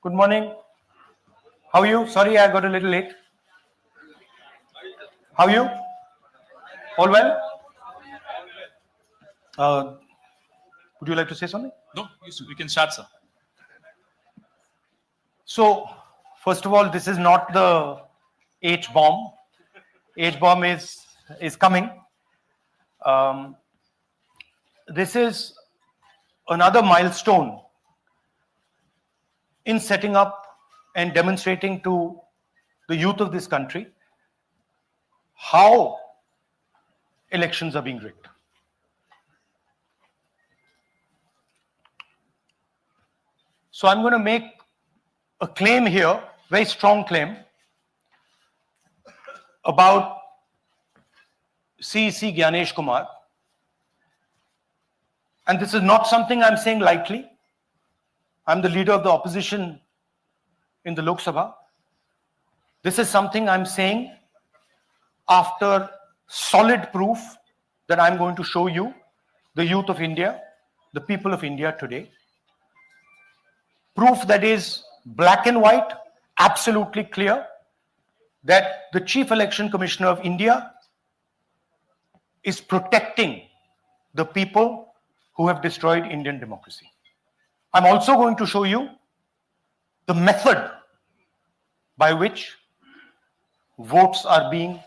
Good morning. How are you? Sorry, I got a little late. How are you? All well? Would you like to say something? No, you can start, sir. So, first of all, this is not the H bomb. H bomb is coming. This is another milestone in setting up and demonstrating to the youth of this country how elections are being rigged. So I'm going to make a claim here, very strong claim, about CEC Gyanesh Kumar. And this is not something I'm saying lightly. I'm the leader of the opposition in the Lok Sabha. This is something I'm saying after solid proof that I'm going to show you, the youth of India, the people of India today. Proof that is black and white, absolutely clear, that the Chief Election Commissioner of India is protecting the people who have destroyed Indian democracy. I'm also going to show you the method by which votes are being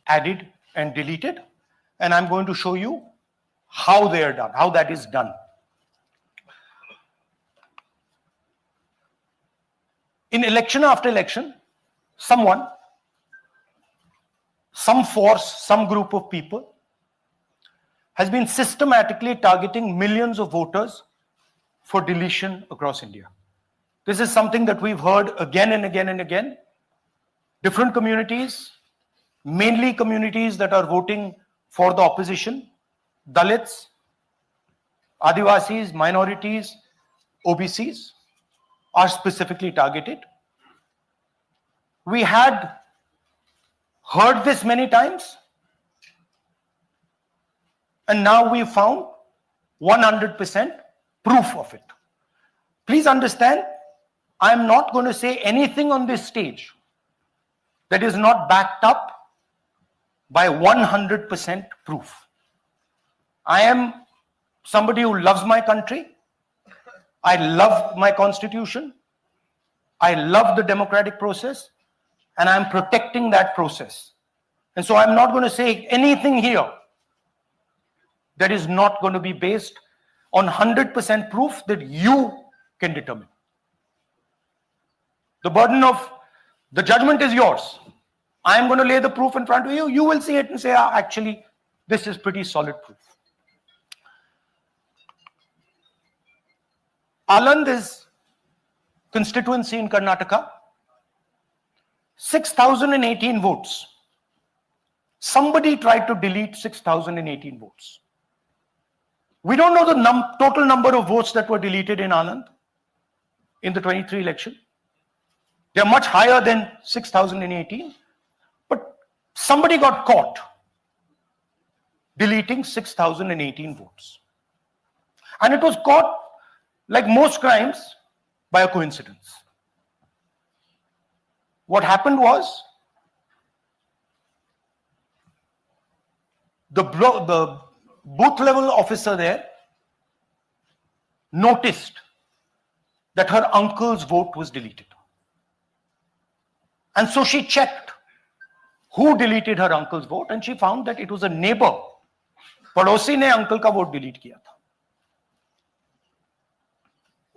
added and deleted, and I'm going to show you how they are done, how that is done. In election after election, someone, some force, some group of people has been systematically targeting millions of voters for deletion across India. This is something that we've heard again and again and again. Different communities, mainly communities that are voting for the opposition, Dalits, Adivasis, minorities, OBCs, are specifically targeted. We had heard this many times, and now we found 100% proof of it. Please understand, I am not going to say anything on this stage that is not backed up by 100% proof. I am somebody who loves my country. I love my constitution. I love the democratic process, and I'm protecting that process. And so I'm not going to say anything here that is not going to be based on 100% proof that you can determine. The burden of the judgment is yours. I am going to lay the proof in front of you. You will see it and say, actually, this is pretty solid proof. Aland is constituency in Karnataka. 6,018 votes. Somebody tried to delete 6,018 votes. We don't know the total number of votes that were deleted in Aland in the 23 election. They are much higher than 6,018. But somebody got caught deleting 6,018 votes. And it was caught, like most crimes, by a coincidence. What happened was the booth level officer there noticed that her uncle's vote was deleted. And so she checked who deleted her uncle's vote, and she found that it was a neighbor. पड़ोसी ने uncle का vote delete किया था.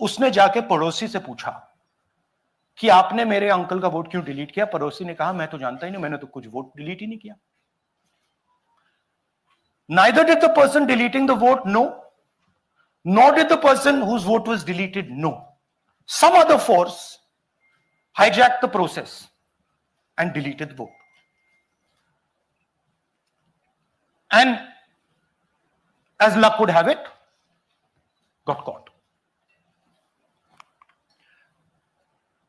उसने जाके पड़ोसी से पूछा कि आपने मेरे अंकल का वोट क्यों डिलीट किया. पड़ोसी ने कहा मैं तो जानता ही नहीं, मैंने तो कुछ वोट डिलीट ही नहीं किया. Neither did the person deleting the vote know, nor did the person whose vote was deleted know. Some other force hijacked the process and deleted the vote. And as luck would have it, got caught.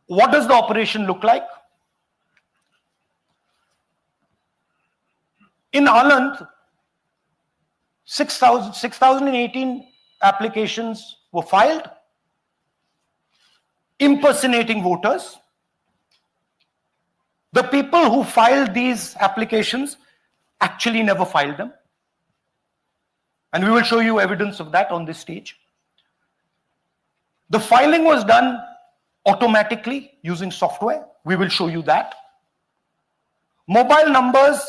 What does the operation look like? In Aland, 6,018 applications were filed. impersonating voters. The people who filed these applications actually never filed them. And we will show you evidence of that on this stage. The filing was done automatically using software. We will show you that. Mobile numbers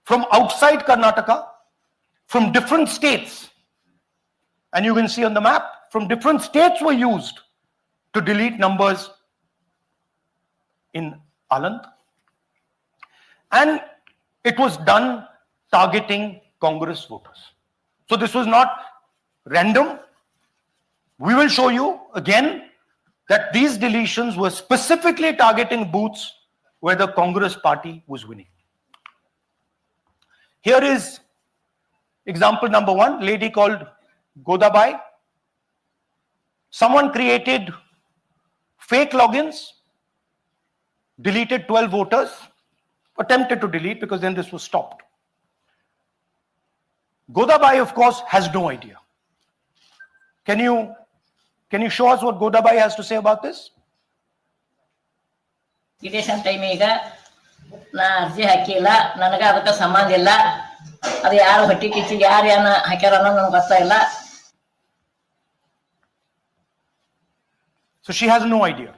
from outside Karnataka, from different states, and you can see on the map, from different states were used to delete numbers in Aland. And it was done targeting Congress voters. So this was not random. We will show you again that these deletions were specifically targeting booths where the Congress party was winning. Here is example number one, lady called Godabai. Someone created fake logins, deleted 12 voters, attempted to delete because then this was stopped. Godabai, of course, has no idea. Can you show us what Godabai has to say about this? Election time ಈಗ ನಾ ಅರ್ಜಿ ಹಾಕಿಲ್ಲ, ನನಗ ಅದಕ್ಕೆ ಸಂಬಂಧ ಇಲ್ಲ, ಅದು ಯಾರು ಹೊಟ್ಟಿ ಕಿಚ್ಚಿ ಯಾರು ಏನ ಹಾಕ್ಯಾರ ಅನ್ನೋದು ನನಗೆ ಗೊತ್ತಾಗಿಲ್ಲ. So she has no idea.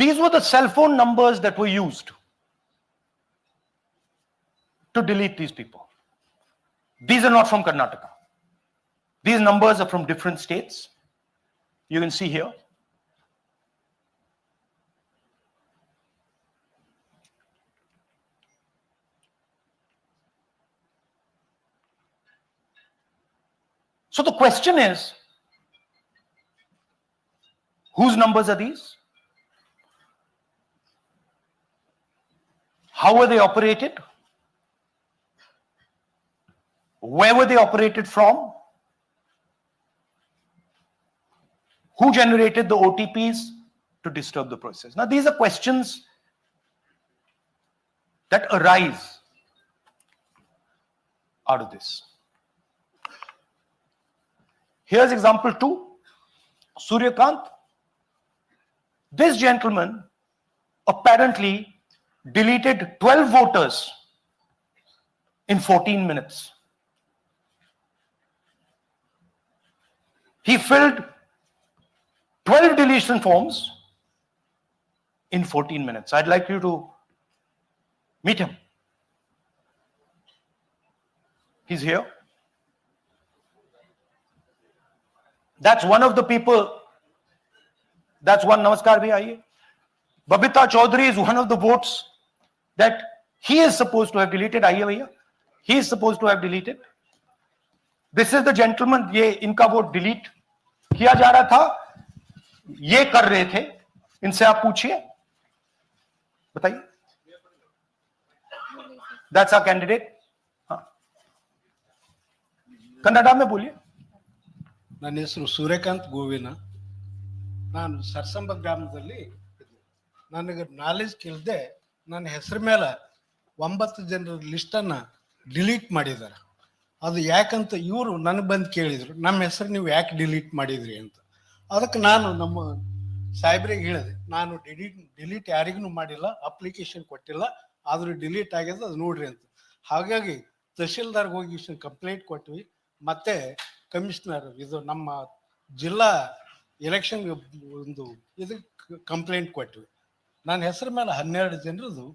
These were the cell phone numbers that were used to delete these people. These are not from Karnataka. These numbers are from different states. You can see here. So the question is, whose numbers are these? How were they operated? Where were they operated from? Who generated the OTPs to disturb the process? Now, these are questions that arise out of this. Here's example 2, Suryakant. This gentleman apparently deleted 12 voters in 14 minutes. He filled 12 deletion forms in 14 minutes. I'd like you to meet him. He's here. That's one of the people. That's one. Namaskar bhi aiye. Babita Chaudhary is one of the votes that he is supposed to have deleted. Aiye bhaiya. He is supposed to have deleted. This is the gentleman. ये इनका vote delete किया जा रहा था. ये कर रहे थे. इनसे आप पूछिए. बताइए. That's our candidate. हाँ. कन्नड़ा में बोलिए. ನನ್ನ ಹೆಸರು ಸೂರ್ಯಕಾಂತ್ ಗೋವಿನ. ನಾನು ಸರ್ಸಂಬ ಗ್ರಾಮದಲ್ಲಿ ನನಗೆ ನಾಲೆಜ್ ಕೇಳಿದೆ. ನನ್ನ ಹೆಸರು ಮೇಲೆ 9 ಜನರ ಲಿಸ್ಟನ್ನು ಡಿಲೀಟ್ ಮಾಡಿದ್ದಾರೆ. ಅದು ಯಾಕಂತ ಇವರು ನನಗೆ ಬಂದು ಕೇಳಿದರು, ನಮ್ಮ ಹೆಸರು ನೀವು ಯಾಕೆ ಡಿಲೀಟ್ ಮಾಡಿದ್ರಿ ಅಂತ. ಅದಕ್ಕೆ ನಾನು ನಮ್ಮ ಸಾಹೇಬ್ರಿಗೆ ಹೇಳಿದೆ, ನಾನು ಡಿಲೀಟ್ ಯಾರಿಗೂ ಮಾಡಿಲ್ಲ, ಅಪ್ಲಿಕೇಶನ್ ಕೊಟ್ಟಿಲ್ಲ, ಆದರೂ ಡಿಲೀಟ್ ಆಗ್ಯದ, ಅದು ನೋಡ್ರಿ ಅಂತ. ಹಾಗಾಗಿ ತಹಶೀಲ್ದಾರ್ಗೆ ಹೋಗಿ ಕಂಪ್ಲೇಂಟ್ ಕೊಟ್ವಿ. ಮತ್ತೆ ಕಮಿಷನರ್ ಇದು ನಮ್ಮ ಜಿಲ್ಲಾ ಎಲೆಕ್ಷನ್ ಒಂದು ಇದಕ್ಕೆ ಕಂಪ್ಲೇಂಟ್ ಕೊಟ್ವಿ. ನನ್ನ ಹೆಸರು ಮೇಲೆ 12 ಜನರದು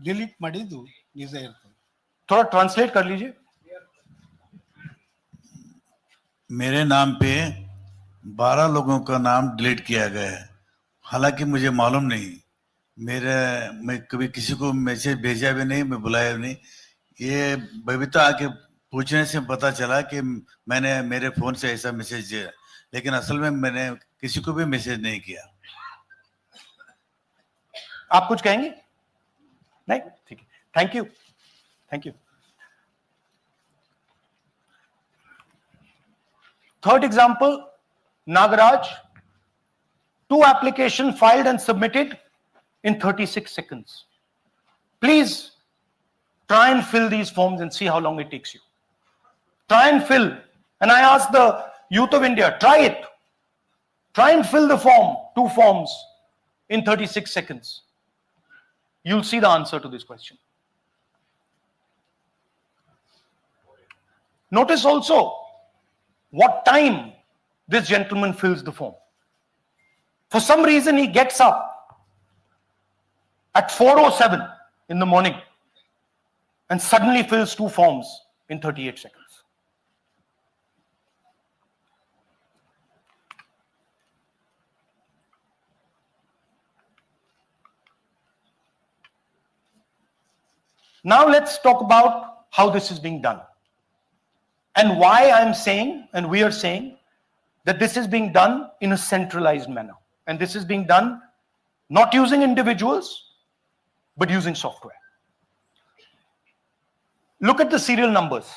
डिलीट ಮಾಡಿದ್ದು ನಿಜ ಇರ್ತದೆ. थोड़ा ट्रांसलेट कर लीजिए. मेरे नाम पे 12 लोगों का नाम डिलीट किया गया है. हालांकि मुझे मालूम नहीं, मैं कभी किसी को मैसेज भेजा भी नहीं, मैं बुलाया भी नहीं. ये बबीता आके पूछने से पता चला कि मैंने मेरे फोन से ऐसा मैसेज दिया, लेकिन असल में मैंने किसी को भी मैसेज नहीं किया. आप कुछ कहेंगे? नहीं, ठीक है. Thank you. Thank you. Third example, Nagaraj. 2 applications filed and submitted in 36 seconds. Please try and fill these forms and see how long it takes you. Try and fill. And I ask the youth of India, try it. Try and fill the form, 2 forms in 36 seconds. You'll see the answer to this question. Notice also what time this gentleman fills the form. For some reason, he gets up at 4:07 in the morning and suddenly fills 2 forms in 38 seconds. Now let's talk about how this is being done and why I'm saying, and we are saying, that this is being done in a centralized manner. And this is being done not using individuals, but using software. Look at the serial numbers.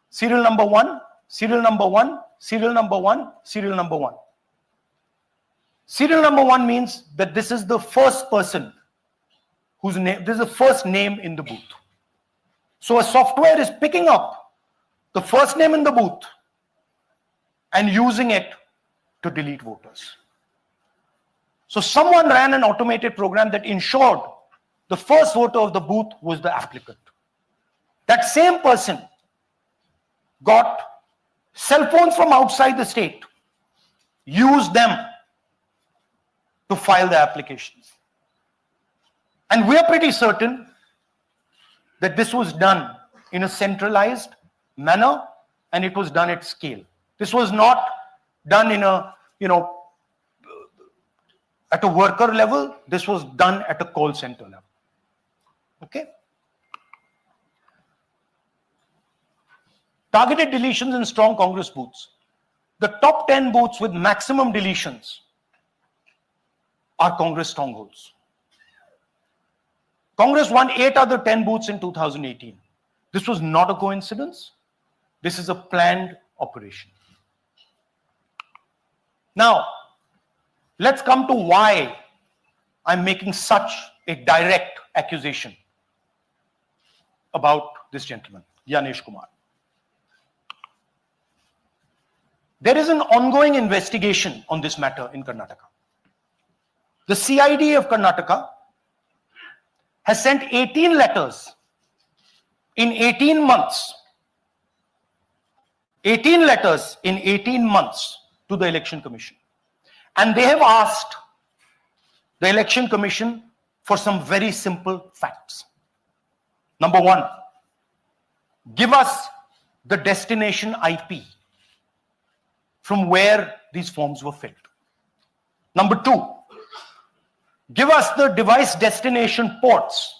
Serial number 1, serial number 1, serial number 1, serial number 1. Serial number 1 means that this is the first person whose name, this is the first name in the booth. So a software is picking up the first name in the booth and using it to delete voters. So someone ran an automated program that ensured the first voter of the booth was the applicant. That same person got cell phones from outside the state, used them to file the applications. And we are pretty certain that this was done in a centralized manner and it was done at scale. This was not done in a, at a worker level. This was done at a call center level. Okay? Targeted deletions in strong Congress booths. The top 10 booths with maximum deletions are Congress strongholds. Congress won 8 other 10 booths in 2018. This was not a coincidence. This is a planned operation. Now, let's come to why I'm making such a direct accusation about this gentleman, Gyanesh Kumar. There is an ongoing investigation on this matter in Karnataka. The CID of Karnataka has sent 18 letters in 18 months. 18 letters in 18 months to the Election Commission. And they have asked the Election Commission for some very simple facts. Number 1, give us the destination IP from where these forms were filled. Number 2, give us the device destination ports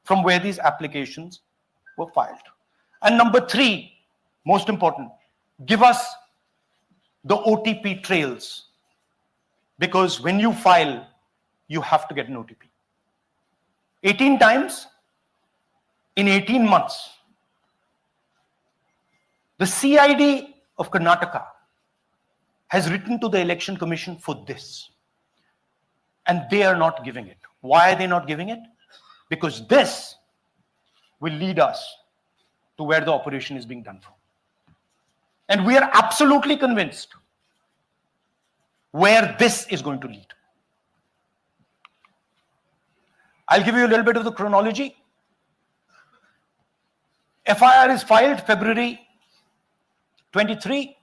from where these applications were filed. And number 3, most important, give us the OTP trails, because when you file, you have to get an OTP. 18 times in 18 months. The CID of Karnataka has written to the Election Commission for this. And they are not giving it. Why are they not giving it? Because this will lead us to where the operation is being done from. And we are absolutely convinced where this is going to lead. I'll give you a little bit of the chronology. FIR is filed February 23.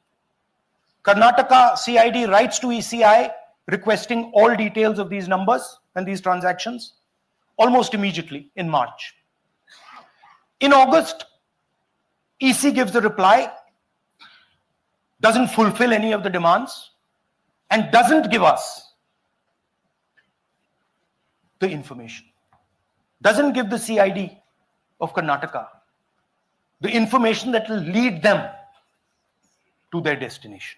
Karnataka CID writes to ECI requesting all details of these numbers and these transactions almost immediately in March. In August, EC gives a reply, doesn't fulfill any of the demands, and doesn't give us the information. Doesn't give the CID of Karnataka the information that will lead them to their destination.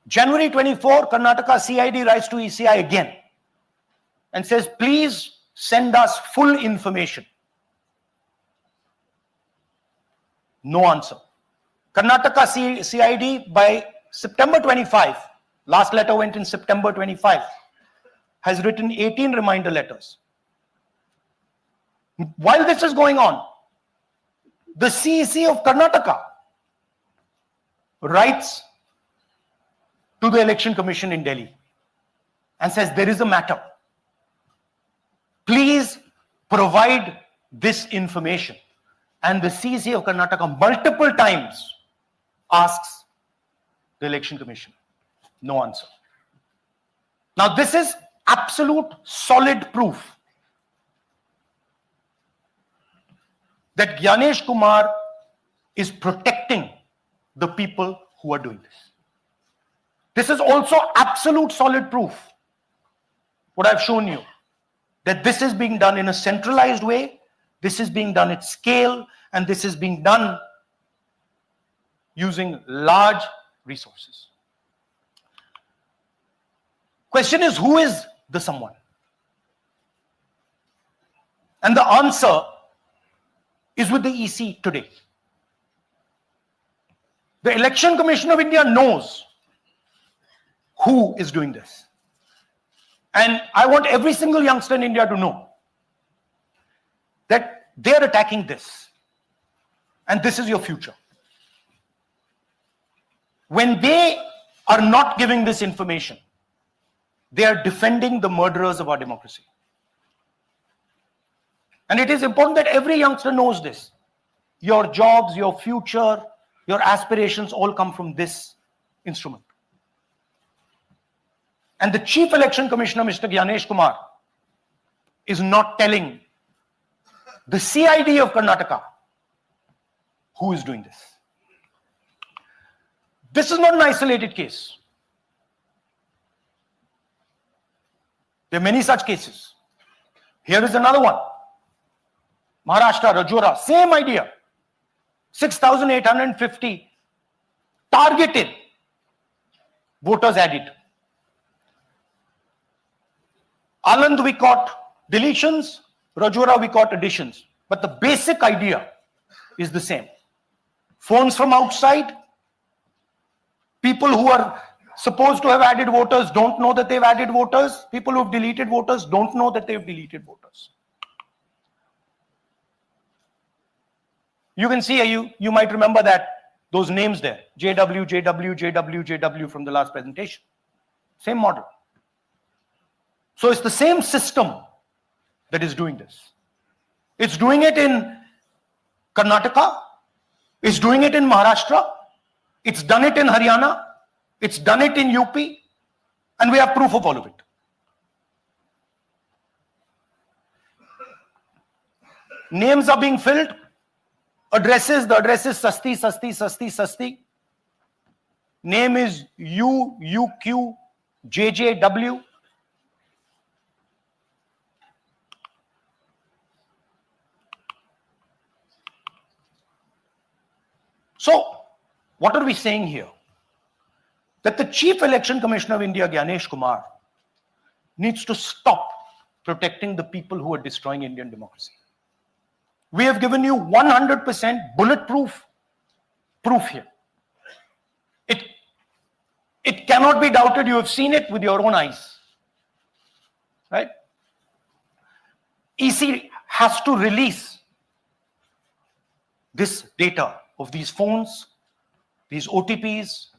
January 24, Karnataka CID writes to ECI again and says, please send us full information. No answer. Karnataka CID by September 25, last letter went in September 25, has written 18 reminder letters. While this is going on, the CEC of Karnataka writes to the Election Commission in Delhi and says, there is a matter. Please provide this information. And the CC of Karnataka multiple times asks the Election Commission. No answer. Now, this is absolute solid proof that Gyanesh Kumar is protecting the people who are doing this. This is also absolute solid proof, what I've shown you, that this is being done in a centralized way, this is being done at scale, and this is being done using large resources. Question is, who is the someone? And the answer is with the EC today. The Election Commission of India knows who is doing this. And I want every single youngster in India to know that they are attacking this. And this is your future. When they are not giving this information, they are defending the murderers of our democracy. And it is important that every youngster knows this. Your jobs, your future, your aspirations all come from this instrument. And the Chief Election Commissioner, Mr. Gyanesh Kumar, is not telling the CID of Karnataka who is doing this. This is not an isolated case. There are many such cases. Here is another one. Maharashtra, Rajora, same idea. 6,850 targeted voters added. Anand we caught deletions, Rajora we caught additions. But the basic idea is the same. Phones from outside, people who are supposed to have added voters don't know that they've added voters. People who have deleted voters don't know that they've deleted voters. You can see, you might remember that, those names there. JW, JW, JW, JW from the last presentation. Same model. So it's the same system that is doing this. It's doing it in Karnataka. It's doing it in Maharashtra. It's done it in Haryana. It's done it in UP. And we have proof of all of it. Names are being filled. Addresses, the address is Sasti, Sasti, Sasti, Sasti. Name is UQ, JJW. So, what are we saying here? That the Chief Election Commissioner of India, Gyanesh Kumar, needs to stop protecting the people who are destroying Indian democracy. We have given you 100% bulletproof proof here. It cannot be doubted. You have seen it with your own eyes. Right? EC has to release this data of these phones, these OTPs,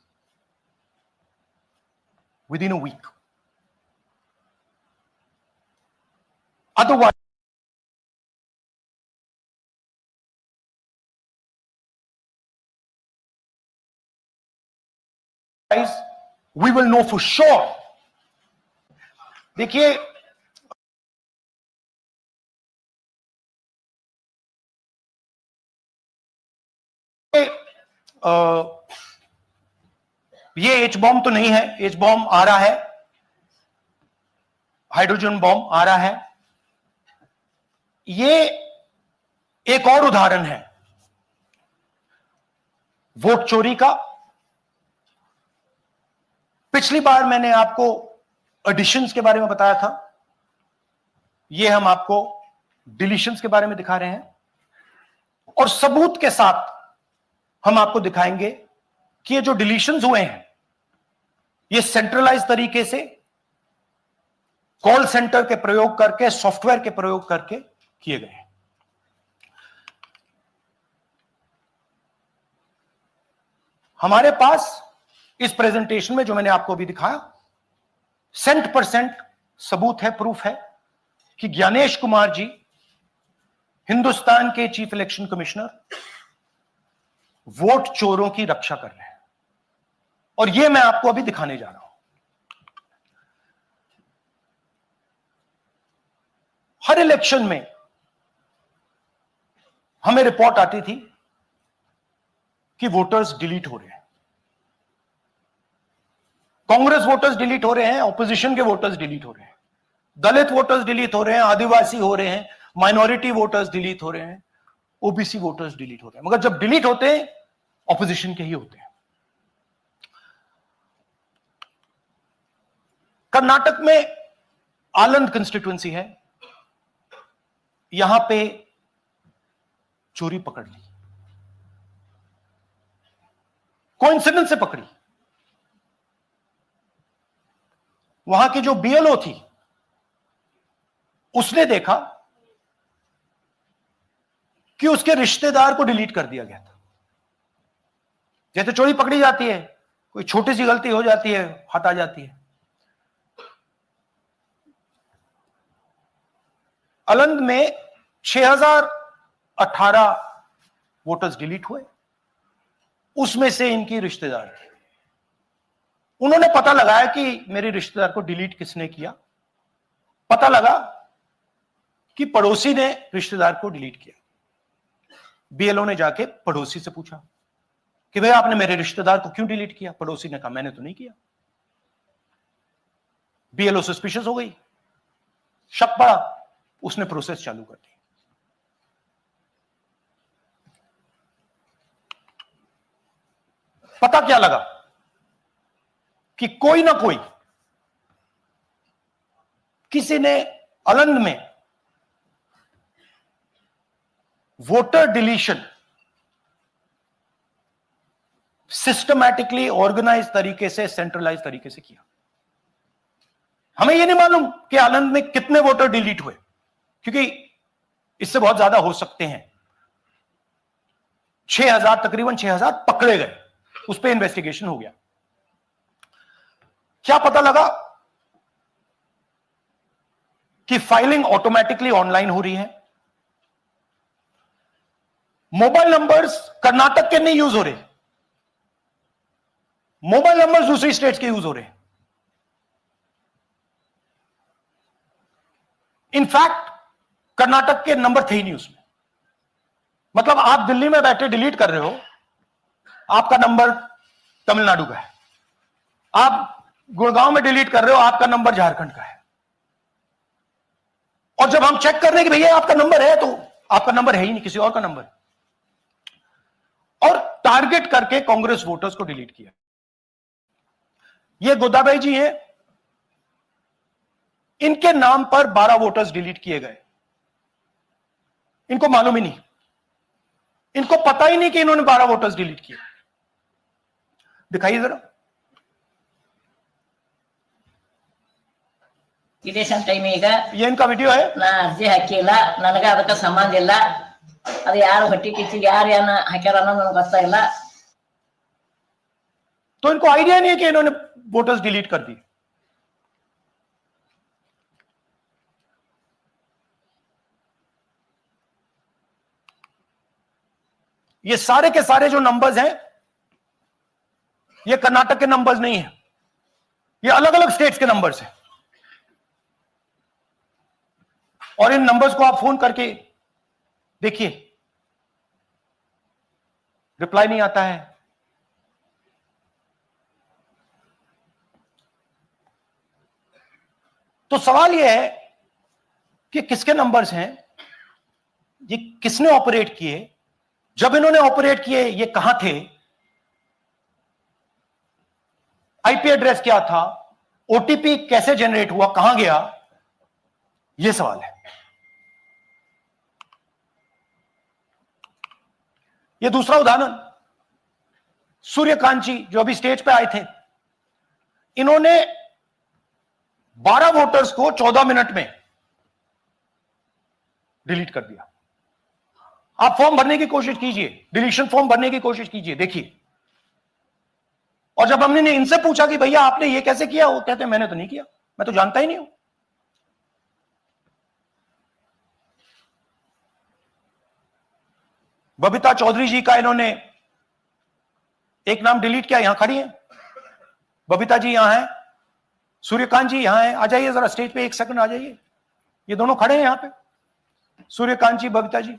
within a week. Otherwise, we will know for sure. देखिए, ये H bomb तो नहीं है. H bomb आ रहा है, hydrogen bomb आ रहा है. ये एक और उदाहरण है वोट चोरी का. पिछली बार मैंने आपको एडिशंस के बारे में बताया था. ये हम आपको डिलीशंस के बारे में दिखा रहे हैं, और सबूत के साथ हम आपको दिखाएंगे कि ये जो डिलीशंस हुए हैं ये सेंट्रलाइज तरीके से कॉल सेंटर के प्रयोग करके, सॉफ्टवेयर के प्रयोग करके किए गए हैं. हमारे पास इस प्रेजेंटेशन में जो मैंने आपको अभी दिखाया 100% सबूत है, प्रूफ है कि ज्ञानेश कुमार जी हिंदुस्तान के चीफ इलेक्शन कमिश्नर वोट चोरों की रक्षा कर रहे हैं, और यह मैं आपको अभी दिखाने जा रहा हूं। हर इलेक्शन में हमें रिपोर्ट आती थी कि वोटर्स डिलीट हो रहे हैं, कांग्रेस वोटर्स डिलीट हो रहे हैं, ऑपोजिशन के वोटर्स डिलीट हो रहे हैं, दलित वोटर्स डिलीट हो रहे हैं, आदिवासी हो रहे हैं, माइनॉरिटी वोटर्स डिलीट हो रहे हैं, ओबीसी वोटर्स डिलीट हो रहे हैं। मगर जब डिलीट होते हैं ऑपोजिशन के ही होते हैं। कर्नाटक में आलंद कंस्टिट्यूएंसी है, यहां पे चोरी पकड़ ली, कोइंसिडेंस से पकड़ी। वहां की जो बीएलओ थी उसने देखा कि उसके रिश्तेदार को डिलीट कर दिया गया था। जैसे चोरी पकड़ी जाती है, कोई छोटी सी गलती हो जाती है, हटा जाती है। अलंद में 6018 वोटर्स डिलीट हुए, उसमें से इनकी रिश्तेदार थे। उन्होंने पता लगाया कि मेरे रिश्तेदार को डिलीट किसने किया। पता लगा कि पड़ोसी ने रिश्तेदार को डिलीट किया। बीएलओ ने जाके पड़ोसी से पूछा कि भाई आपने मेरे रिश्तेदार को क्यों डिलीट किया? पड़ोसी ने कहा मैंने तो नहीं किया। बीएलओ सस्पिशियस हो गई, शक पड़ा, उसने प्रोसेस चालू कर दी। पता क्या लगा कि कोई ना कोई, किसी ने अलंद में वोटर डिलीशन सिस्टमैटिकली ऑर्गेनाइज तरीके से, सेंट्रलाइज तरीके से किया। हमें यह नहीं मालूम कि आनंद में कितने वोटर डिलीट हुए, क्योंकि इससे बहुत ज्यादा हो सकते हैं। 6000, तकरीबन 6000 पकड़े गए, उस पर इन्वेस्टिगेशन हो गया। क्या पता लगा कि फाइलिंग ऑटोमेटिकली ऑनलाइन हो रही है। मोबाइल नंबर्स कर्नाटक के नहीं यूज हो रहे, मोबाइल नंबर्स दूसरी स्टेट्स के यूज हो रहे हैं। इनफैक्ट कर्नाटक के नंबर थे ही नहीं उसमें। मतलब आप दिल्ली में बैठे डिलीट कर रहे हो, आपका नंबर तमिलनाडु का है। आप गुड़गांव में डिलीट कर रहे हो, आपका नंबर झारखंड का है। और जब हम चेक कर रहे हैं कि भैया आपका नंबर है, तो आपका नंबर है ही नहीं, किसी और का नंबर। और टारगेट करके कांग्रेस वोटर्स को डिलीट किया। ये गोदाबाई जी हैं, इनके नाम पर 12 वोटर्स डिलीट किए गए। इनको मालूम ही नहीं, इनको पता ही नहीं कि इन्होंने 12 वोटर्स डिलीट किए। दिखाइए जरा। ಇಲೆಕ್ಷನ್ ಟೈಮ್ ಈಗ ये इनका वीडियो है। ನಾ ಅರ್ಜಿ ಹಾಕಿಲ್ಲ, ನನಗ ಅದಕ್ಕೆ ಸಂಬಂಧ ಇಲ್ಲ। ಅದು ಯಾರು ಹೊಟ್ಟಿ ಕಿಚ್ಚಿಗೆ ಯಾರು ಏನ ಹಾಕ್ಯಾರ ಅನ್ನೋದು ನನಗೆ ಗೊತ್ತಾಗಿಲ್ಲ। तो इनको आइडिया नहीं है कि इन्होंने वोटर्स डिलीट कर दी। ये सारे के सारे जो नंबर्स हैं, ये कर्नाटक के नंबर्स नहीं है, ये अलग अलग स्टेट्स के नंबर्स हैं। और इन नंबर्स को आप फोन करके देखिए, रिप्लाई नहीं आता है। तो सवाल यह है कि किसके नंबर्स हैं, ये किसने ऑपरेट किए, जब इन्होंने ऑपरेट किए ये कहां थे, आईपी एड्रेस क्या था, ओटीपी कैसे जनरेट हुआ, कहां गया, यह सवाल है। यह दूसरा उदाहरण, सूर्यकांत जी जो अभी स्टेज पे आए थे, इन्होंने 12 वोटर्स को 14 मिनट में डिलीट कर दिया। आप फॉर्म भरने की कोशिश कीजिए, डिलीशन फॉर्म भरने की कोशिश कीजिए, देखिए और जब हमने इनसे पूछा कि भैया आपने ये कैसे किया, वो कहते मैंने तो नहीं किया, मैं तो जानता ही नहीं हूं। बबीता चौधरी जी का इन्होंने एक नाम डिलीट किया, यहां खड़ी है बबीता जी, यहां है सूर्यकांत जी, यहां है, आ जाइए जरा स्टेज पे, 1 सेकंड आ जाइए, ये दोनों खड़े हैं यहां पे, सूर्यकांत जी, बबीता जी।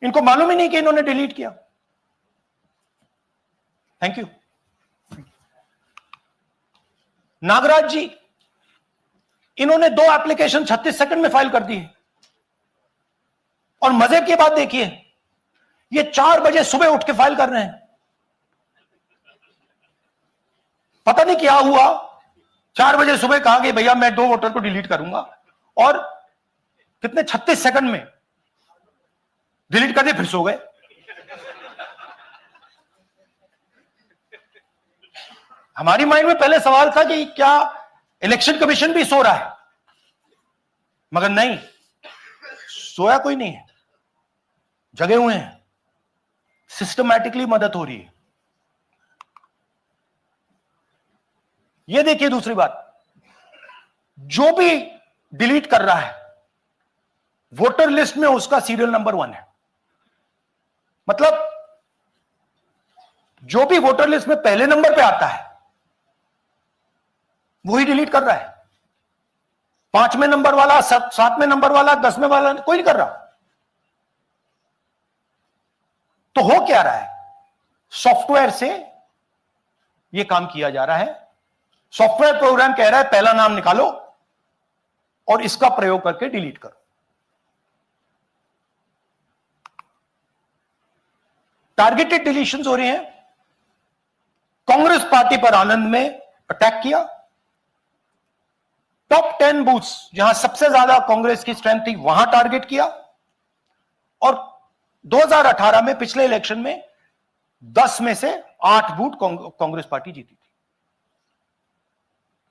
इनको मालूम ही नहीं कि इन्होंने डिलीट किया। Thank you. नागराज जी, इन्होंने 2 एप्लीकेशन 36 सेकंड में फाइल कर दी है। और मजे की बात देखिए, ये 4 बजे सुबह उठ के फाइल कर रहे हैं। पता नहीं क्या हुआ, 4 बजे सुबह कहा कि भैया मैं 2 वोटर को डिलीट करूंगा, और कितने 36 सेकंड में डिलीट कर दिए, फिर सो गए। हमारी माइंड में पहले सवाल था कि क्या इलेक्शन कमीशन भी सो रहा है, मगर नहीं, सोया कोई नहीं है, जगे हुए हैं, सिस्टमैटिकली मदद हो रही है। ये देखिए दूसरी बात, जो भी डिलीट कर रहा है वोटर लिस्ट में उसका सीरियल नंबर 1 है। मतलब जो भी वोटर लिस्ट में पहले नंबर पे आता है वही डिलीट कर रहा है। 5वें नंबर वाला, 7वें नंबर वाला, 10वें वाला कोई नहीं कर रहा। तो हो क्या रहा है, सॉफ्टवेयर से यह काम किया जा रहा है। सॉफ्टवेयर प्रोग्राम कह रहा है पहला नाम निकालो और इसका प्रयोग करके डिलीट करो। टारगेटेड डिलीशंस हो रही हैं। कांग्रेस पार्टी पर आनंद में अटैक किया। टॉप 10 बूथ्स जहां सबसे ज्यादा कांग्रेस की स्ट्रेंथ थी वहां टारगेट किया। और 2018 में पिछले इलेक्शन में 10 में से 8 बूथ कांग्रेस पार्टी जीती थी,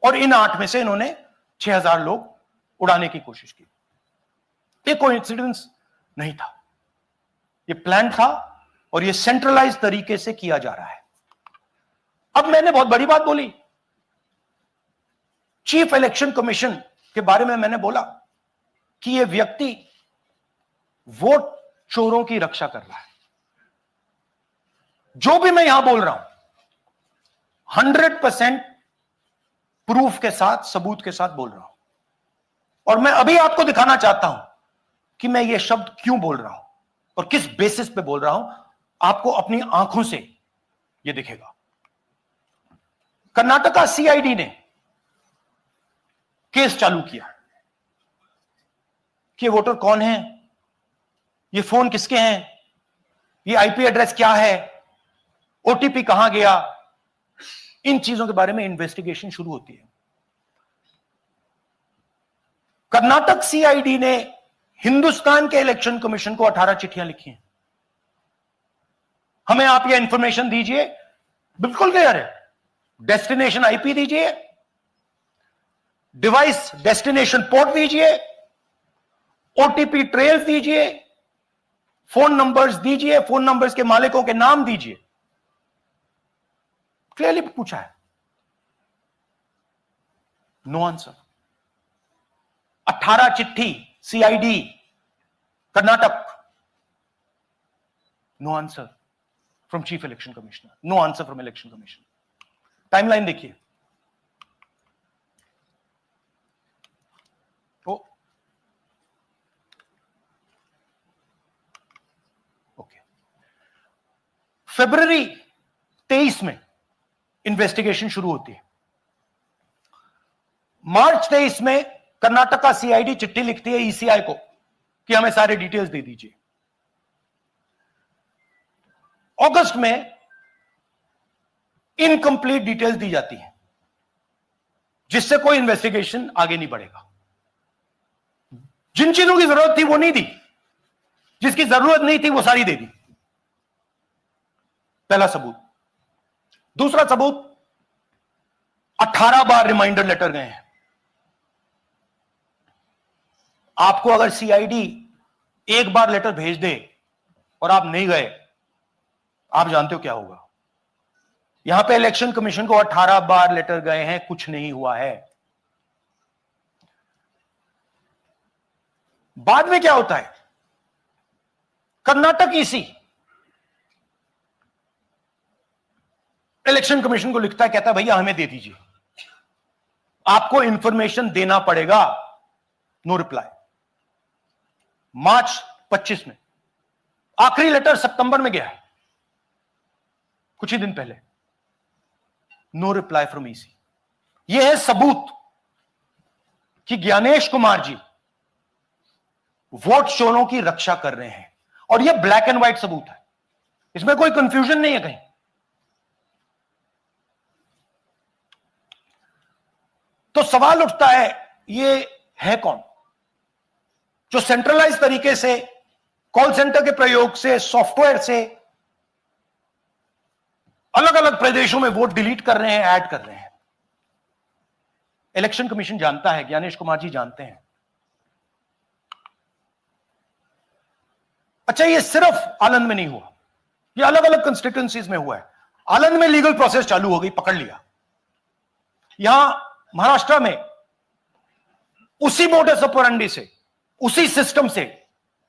और इन 8 में से इन्होंने 6000 लोग उड़ाने की कोशिश की। ये कोइंसिडेंस नहीं था, ये प्लान था, और ये सेंट्रलाइज तरीके से किया जा रहा है। अब मैंने बहुत बड़ी बात बोली, चीफ इलेक्शन कमीशन के बारे में मैंने बोला कि यह व्यक्ति वोट चोरों की रक्षा कर रहा है। जो भी मैं यहां बोल रहा हूं 100% प्रूफ के साथ, सबूत के साथ बोल रहा हूं। और मैं अभी आपको दिखाना चाहता हूं कि मैं ये शब्द क्यों बोल रहा हूं और किस बेसिस पे बोल रहा हूं। आपको अपनी आंखों से ये दिखेगा। कर्नाटका सीआईडी ने केस चालू किया कि वोटर कौन है, ये फोन किसके हैं, ये आईपी एड्रेस क्या है, ओटीपी कहां गया, इन चीजों के बारे में इन्वेस्टिगेशन शुरू होती है। कर्नाटक सीआईडी ने हिंदुस्तान के इलेक्शन कमीशन को 18 चिट्ठियां लिखी हैं। हमें आप ये इंफॉर्मेशन दीजिए, बिल्कुल क्लियर है, डेस्टिनेशन आईपी दीजिए, डिवाइस डेस्टिनेशन पोर्ट दीजिए, ओटीपी ट्रेल दीजिए, फोन नंबर्स दीजिए, फोन नंबर्स के मालिकों के नाम दीजिए। क्लियरली पूछा है, नो आंसर। 18 चिट्ठी CID Karnataka, no answer from chief election commissioner, no answer from election commission. Timeline देखिए, ओके, फरवरी 23 में इन्वेस्टिगेशन शुरू होती है। मार्च 23 में कर्नाटका सीआईडी चिट्ठी लिखती है ईसीआई को कि हमें सारे डिटेल्स दे दीजिए। अगस्त में इनकंप्लीट डिटेल्स दी जाती है, जिससे कोई इन्वेस्टिगेशन आगे नहीं बढ़ेगा। जिन चीजों की जरूरत थी वो नहीं दी, जिसकी जरूरत नहीं थी वो सारी दे दी। पहला सबूत। दूसरा सबूत, 18 बार रिमाइंडर लेटर गए हैं। आपको अगर सीआईडी एक बार लेटर भेज दे और आप नहीं गए, आप जानते हो क्या होगा। यहां पे इलेक्शन कमीशन को 18 बार लेटर गए हैं, कुछ नहीं हुआ है। बाद में क्या होता है, कर्नाटक ईसी इलेक्शन कमीशन को लिखता है, कहता है भैया हमें दे दीजिए, आपको इंफॉर्मेशन देना पड़ेगा। No reply. मार्च 25 में आखिरी लेटर सितंबर में गया है, कुछ ही दिन पहले। No reply from EC. यह है सबूत कि ज्ञानेश कुमार जी वोट चोरों की रक्षा कर रहे हैं, और यह ब्लैक एंड व्हाइट सबूत है, इसमें कोई कंफ्यूजन नहीं है कहीं। तो सवाल उठता है, ये है कौन जो सेंट्रलाइज तरीके से कॉल सेंटर के प्रयोग से, सॉफ्टवेयर से अलग अलग प्रदेशों में वोट डिलीट कर रहे हैं, ऐड कर रहे हैं? इलेक्शन कमीशन जानता है, ज्ञानेश कुमार जी जानते हैं। अच्छा, ये सिर्फ आनंद में नहीं हुआ, ये अलग अलग कंस्टिट्यूएंसीज में हुआ है। आनंद में लीगल प्रोसेस चालू हो गई, पकड़ लिया। यहां महाराष्ट्र में उसी मोडस ऑपरेंडी से, उसी सिस्टम से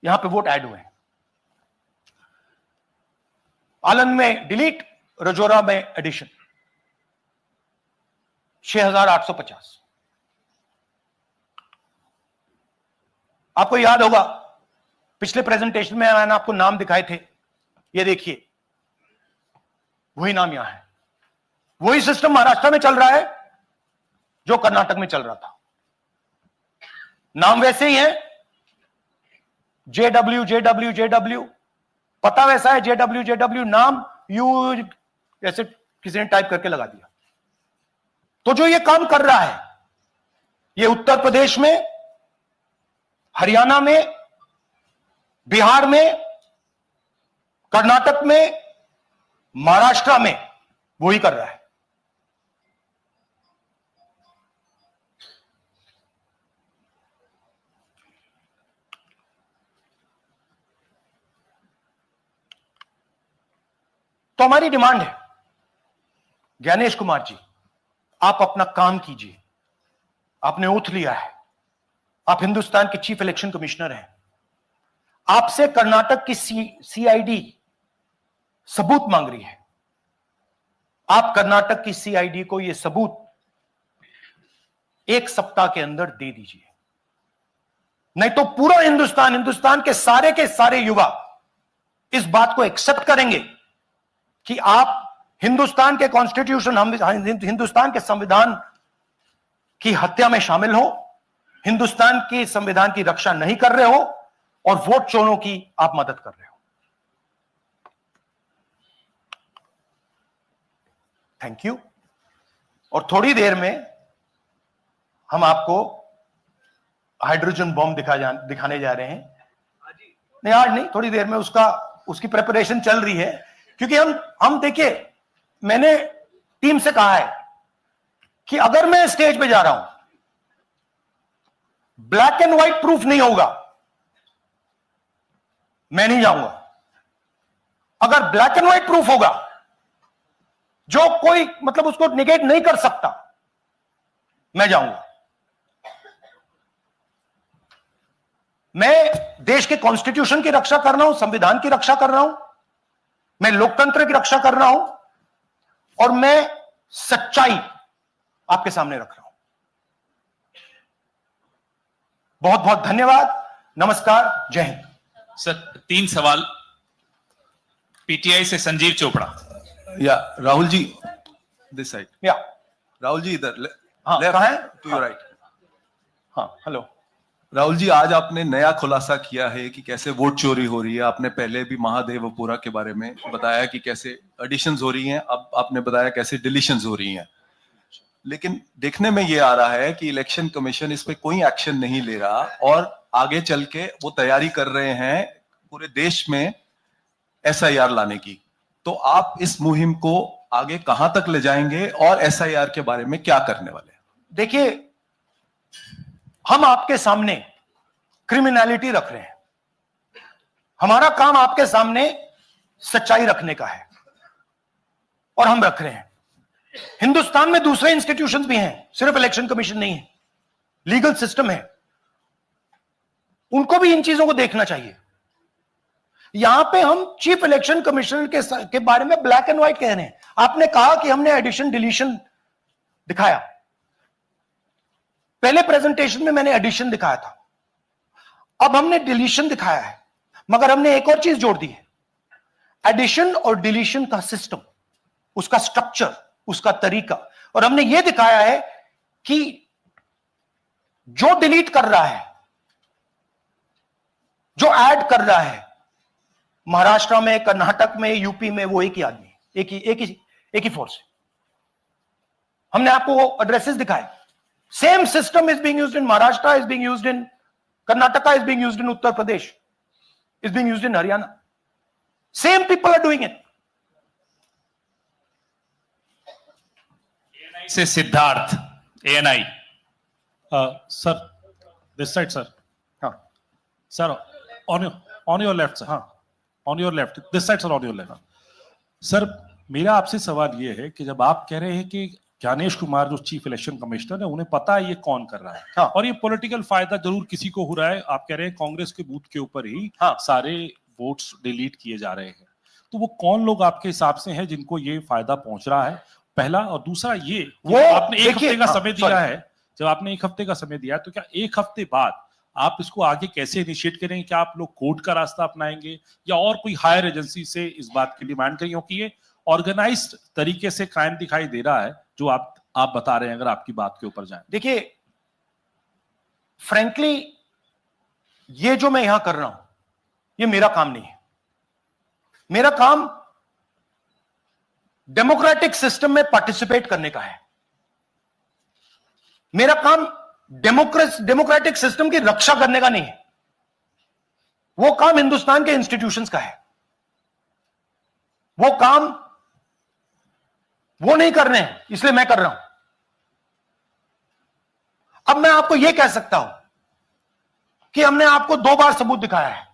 यहां पे वोट ऐड हुए हैं। आनंद में डिलीट, रजौरा में एडिशन, 6850। आपको याद होगा पिछले प्रेजेंटेशन में मैंने आपको नाम दिखाए थे, ये देखिए वही नाम यहां है। वही सिस्टम महाराष्ट्र में चल रहा है जो कर्नाटक में चल रहा था। नाम वैसे ही है, जेडब्ल्यू जेडब्ल्यू जेडब्ल्यू, पता वैसा है, जेडब्ल्यू जेडब्ल्यू, नाम यू ऐसे किसी ने टाइप करके लगा दिया। तो जो ये काम कर रहा है, ये उत्तर प्रदेश में, हरियाणा में, बिहार में, कर्नाटक में, महाराष्ट्र में वही कर रहा है। तो हमारी डिमांड है, ज्ञानेश कुमार जी, आप अपना काम कीजिए। आपने ओथ लिया है, आप हिंदुस्तान के चीफ इलेक्शन कमिश्नर हैं। आपसे कर्नाटक की सीआईडी सबूत मांग रही है। आप कर्नाटक की सीआईडी को यह सबूत 1 सप्ताह के अंदर दे दीजिए, नहीं तो पूरा हिंदुस्तान के सारे युवा इस बात को एक्सेप्ट करेंगे कि आप हिंदुस्तान के कॉन्स्टिट्यूशन, हिंदुस्तान के संविधान की हत्या में शामिल हो, हिंदुस्तान के संविधान की रक्षा नहीं कर रहे हो और वोट चोरों की आप मदद कर रहे हो। Thank you. और थोड़ी देर में हम आपको हाइड्रोजन बॉम्ब दिखाने जा रहे हैं। नहीं, आज नहीं, थोड़ी देर में उसकी प्रिपरेशन चल रही है, क्योंकि हम देखिए, मैंने टीम से कहा है कि अगर मैं स्टेज पे जा रहा हूं, ब्लैक एंड व्हाइट प्रूफ नहीं होगा, मैं नहीं जाऊंगा। अगर ब्लैक एंड व्हाइट प्रूफ होगा, जो कोई मतलब उसको निगेट नहीं कर सकता, मैं जाऊंगा। मैं देश के कॉन्स्टिट्यूशन की रक्षा कर रहा हूं, संविधान की रक्षा कर रहा हूं, मैं लोकतंत्र की रक्षा कर रहा हूं, और मैं सच्चाई आपके सामने रख रहा हूं। बहुत बहुत धन्यवाद, नमस्कार, जय हिंद। सर 3 सवाल। पीटीआई से संजीव चोपड़ा। या राहुल जी, दिस साइड। या राहुल जी इधर, हाँ, कहाँ है? To your right. हाँ, हेलो राहुल जी, आज आपने नया खुलासा किया है कि कैसे वोट चोरी हो रही है। आपने पहले भी महादेवपुरा के बारे में बताया कि कैसे एडिशंस हो रही हैं, अब आपने बताया कैसे डिलीशंस हो रही हैं। लेकिन देखने में ये आ रहा है कि इलेक्शन कमीशन इस पे कोई एक्शन नहीं ले रहा, और आगे चल के वो तैयारी कर रहे हैं पूरे देश में एसआईआर लाने की। तो आप इस मुहिम को आगे कहां तक ले जाएंगे और एसआईआर के बारे में क्या करने वाले हैं? देखिए, हम आपके सामने क्रिमिनलिटी रख रहे हैं, हमारा काम आपके सामने सच्चाई रखने का है। और हम रख रहे हैं। हिंदुस्तान में दूसरे इंस्टीट्यूशंस भी हैं, सिर्फ इलेक्शन कमीशन नहीं है, लीगल सिस्टम है, उनको भी इन चीजों को देखना चाहिए। यहां पे हम चीफ इलेक्शन कमिश्नर के बारे में ब्लैक एंड व्हाइट कह रहे हैं। आपने कहा कि हमने एडिशन डिलीशन दिखाया, पहले प्रेजेंटेशन में मैंने एडिशन दिखाया था, अब हमने डिलीशन दिखाया है, मगर हमने एक और चीज जोड़ दी है, एडिशन और डिलीशन का सिस्टम, उसका स्ट्रक्चर, उसका तरीका। और हमने यह दिखाया है कि जो डिलीट कर रहा है, जो ऐड कर रहा है, महाराष्ट्र में, कर्नाटक में, यूपी में, वो एक ही आदमी, एक ही फोर्स है। हमने आपको वो एड्रेसेस दिखाए। Same system is being used in Maharashtra, is being used in Karnataka, is being used in Uttar Pradesh, is being used in Haryana. Same people are doing it. Say Siddharth, ANI। Sir, this side, sir. हाँ Sir, on your left, sir. हाँ On your left. This side, sir, on your left. Sir, मेरा आपसे सवाल ये है कि जब आप कह रहे हैं कि ज्ञानेश कुमार जो चीफ इलेक्शन कमिश्नर है, उन्हें पता है ये कौन कर रहा है, हाँ। और ये पॉलिटिकल फायदा जरूर किसी को हो रहा है, आप कह रहे हैं कांग्रेस के बूथ के ऊपर ही हाँ। सारे वोट्स डिलीट किए जा रहे हैं, तो वो कौन लोग आपके हिसाब से हैं जिनको ये फायदा पहुंच रहा है, पहला। और दूसरा ये, वो आपने एक देखिए, हफ्ते का हाँ, समय दिया sorry। है, जब आपने एक हफ्ते का समय दिया है, तो क्या एक हफ्ते बाद आप इसको आगे कैसे इनिशिएट करेंगे? क्या आप लोग कोर्ट का रास्ता अपनाएंगे या और कोई हायर एजेंसी से इस बात की डिमांड करेंगे? क्योंकि ये ऑर्गेनाइज्ड तरीके से कायम दिखाई दे रहा है जो आप बता रहे हैं, अगर आपकी बात के ऊपर जाएं। देखिए, फ्रैंकली ये जो मैं यहां कर रहा हूं, ये मेरा काम नहीं है। मेरा काम डेमोक्रेटिक सिस्टम में पार्टिसिपेट करने का है। मेरा काम डेमोक्रेटिक सिस्टम की रक्षा करने का नहीं है। वो काम हिंदुस्तान के इंस्टीट्यूशंस का है। वो काम वो नहीं कर रहे हैं, इसलिए मैं कर रहा हूं। अब मैं आपको यह कह सकता हूं कि हमने आपको 2 बार सबूत दिखाया है,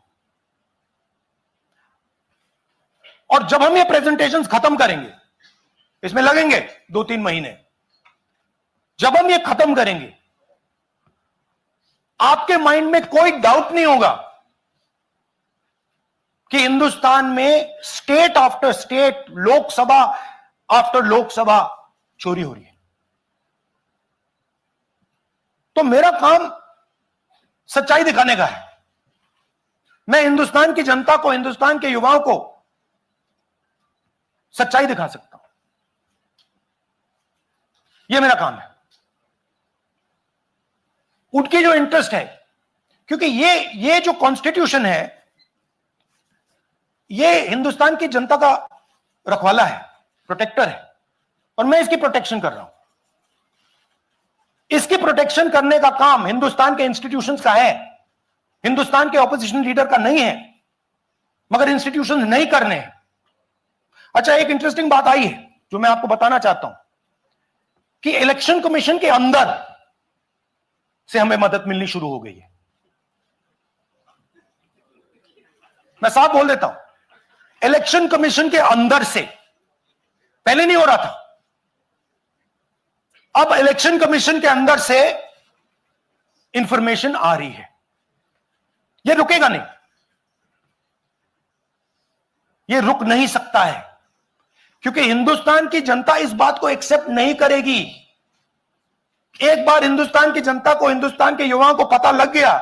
और जब हम ये प्रेजेंटेशंस खत्म करेंगे, इसमें लगेंगे 2-3 महीने, जब हम ये खत्म करेंगे, आपके माइंड में कोई डाउट नहीं होगा कि हिंदुस्तान में state after state, Lok Sabha after Lok Sabha चोरी हो रही है। तो मेरा काम सच्चाई दिखाने का है। मैं हिंदुस्तान की जनता को, हिंदुस्तान के युवाओं को सच्चाई दिखा सकता हूं। यह मेरा काम है। उनकी जो इंटरेस्ट है, क्योंकि ये जो कॉन्स्टिट्यूशन है, ये हिंदुस्तान की जनता का रखवाला है, प्रोटेक्टर है, और मैं इसकी प्रोटेक्शन कर रहा हूं। इसकी प्रोटेक्शन करने का काम हिंदुस्तान के इंस्टीट्यूशंस का है, हिंदुस्तान के ऑपोजिशन लीडर का नहीं है, मगर इंस्टीट्यूशंस नहीं करने हैं। अच्छा, एक इंटरेस्टिंग बात आई है जो मैं आपको बताना चाहता हूं कि इलेक्शन कमीशन के अंदर से हमें मदद मिलनी शुरू हो गई है। मैं साफ बोल देता हूं, इलेक्शन कमीशन के अंदर से, पहले नहीं हो रहा था, अब इलेक्शन कमीशन के अंदर से इंफॉर्मेशन आ रही है। यह रुकेगा नहीं, यह रुक नहीं सकता है, क्योंकि हिंदुस्तान की जनता इस बात को एक्सेप्ट नहीं करेगी। एक बार हिंदुस्तान की जनता को, हिंदुस्तान के युवाओं को पता लग गया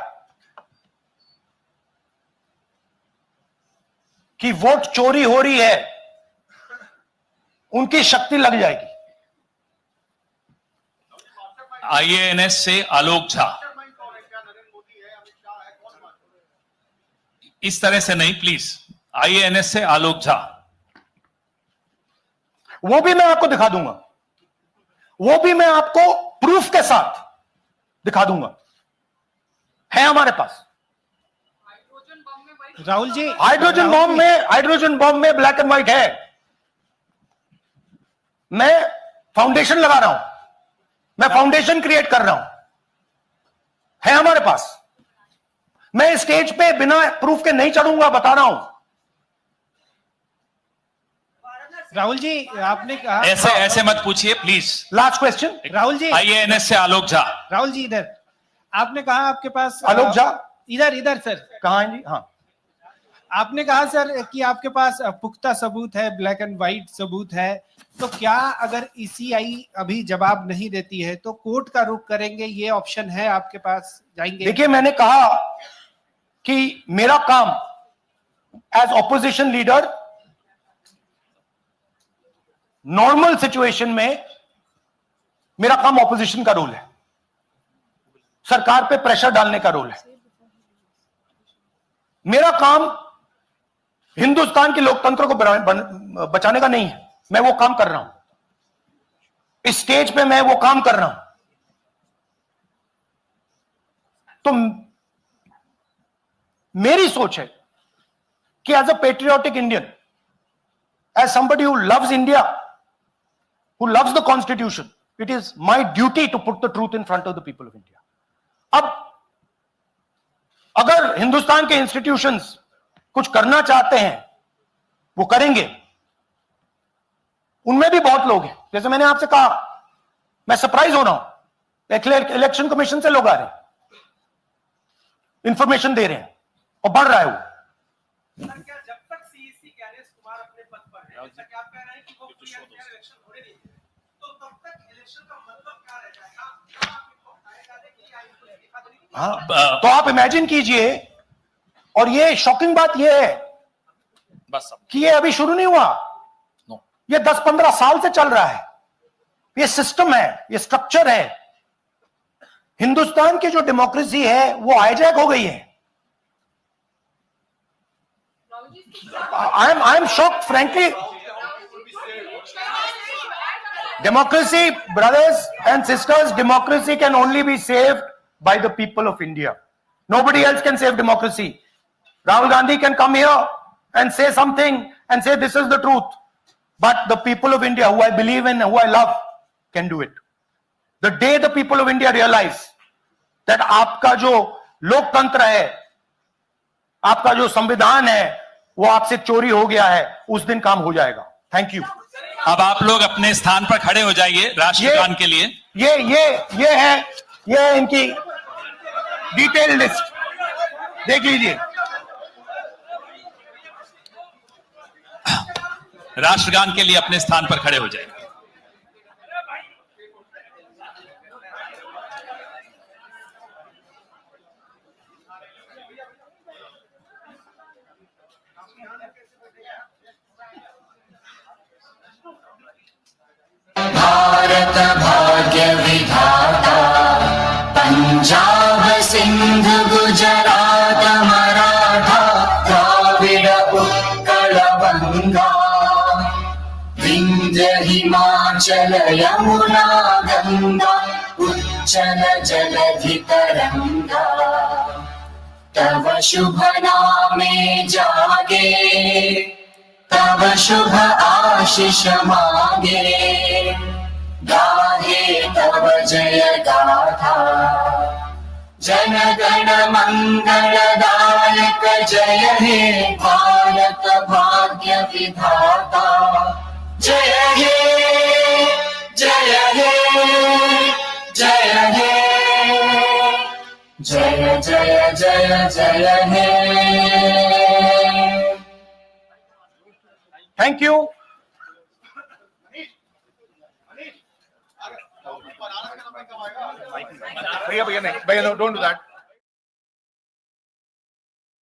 कि वोट चोरी हो रही है, उनकी शक्ति लग जाएगी। IANS से आलोक झा। इस तरह से नहीं प्लीज। IANS से आलोक झा। वो भी मैं आपको दिखा दूंगा, वो भी मैं आपको प्रूफ के साथ दिखा दूंगा, है हमारे पास। राहुल जी, हाइड्रोजन बॉम्ब में ब्लैक एंड व्हाइट है। मैं फाउंडेशन लगा रहा हूं, मैं फाउंडेशन क्रिएट कर रहा हूं, है हमारे पास। मैं स्टेज पे बिना प्रूफ के नहीं चढ़ूंगा, बता रहा हूं। राहुल जी, आपने कहा, ऐसे ऐसे मत पूछिए please. Last question, Rahul ji, IANS से आलोक झा। राहुल जी इधर, आपने कहा आपके पास आलोक झा इधर सर, कहाँ हैं जी? हाँ, आपने कहा सर कि आपके पास पुख्ता सबूत है, ब्लैक एंड व्हाइट सबूत है, तो क्या अगर ECI अभी जवाब नहीं देती है तो कोर्ट का रुख करेंगे, ये ऑप्शन है आपके पास, जाएंगे? देखिए मैंने कहा कि मेरा काम as opposition leader normal situation में मेरा काम ऑपोजिशन का रोल है, सरकार पे प्रेशर डालने का रोल है। मेरा काम हिंदुस्तान के लोकतंत्र को बचाने का नहीं है। मैं वो काम कर रहा हूं, इस स्टेज पे मैं वो काम कर रहा हूं। तो मेरी सोच है कि as a patriotic Indian, as somebody who loves India, who loves the constitution, it is my duty to put the truth in front of the people of India. अब अगर हिंदुस्तान के इंस्टीट्यूशंस कुछ करना चाहते हैं वो करेंगे। उनमें भी बहुत लोग हैं, जैसे मैंने आपसे कहा, मैं सरप्राइज हो रहा हूं, इलेक्शन कमीशन से लोग आ रहे हैं, इंफॉर्मेशन दे रहे हैं और बढ़ रहा है वो। क्या जब तक CEC ज्ञानेश कुमार अपने पद पर है, जैसा कि आप कह रहे हैं कि वो फ्री एंड फेयर इलेक्शन हो नहीं है, तो तब तक इलेक्शन का मतलब क्या रह जाएगा? क्या आप इनको हटाए जाने के लिए या इनको इस्तीफा देने के लिए? हाँ, तो आप इमेजिन कीजिए, और ये शॉकिंग बात ये है बस कि ये अभी शुरू नहीं हुआ, ये 10-15 साल से चल रहा है। ये सिस्टम है, ये स्ट्रक्चर है। हिंदुस्तान की जो डेमोक्रेसी है वो हाईजैक हो गई है। I am shocked, frankly. Democracy, brothers and sisters, democracy can only be saved by the people of India. Nobody else can save democracy. Rahul Gandhi can come here and say something and say this is the truth. But the people of India, who I believe in, who I love, can do it. The day the people of India realize that आपका जो लोकतंत्र है, आपका जो संविधान है, वो आपसे चोरी हो गया है, उस दिन काम हो जाएगा। Thank you. अब आप लोग अपने स्थान पर खड़े हो जाइए राष्ट्रगान के लिए। ये है इनकी डिटेल लिस्ट, देख लीजिए। राष्ट्रगान के लिए अपने स्थान पर खड़े हो जाइए। भारत भाग्य विधाता, पंजाब सिंध गुजरात मराठा द्राविड उत्कल बंगा, विंध्य हिमाचल यमुना गंगा उच्चल जलधि तरंगा, तव शुभ नामे जागे, तब शुभ आशीष मांगे, गाहे तब जय गाथा, जन गण मंगलदायक जय हे भारत भाग्य विधाता, जय हे जय हे जय हे जय जय जय जय हे। Thank you. भैया नहीं, भैया डोंट डू दैट।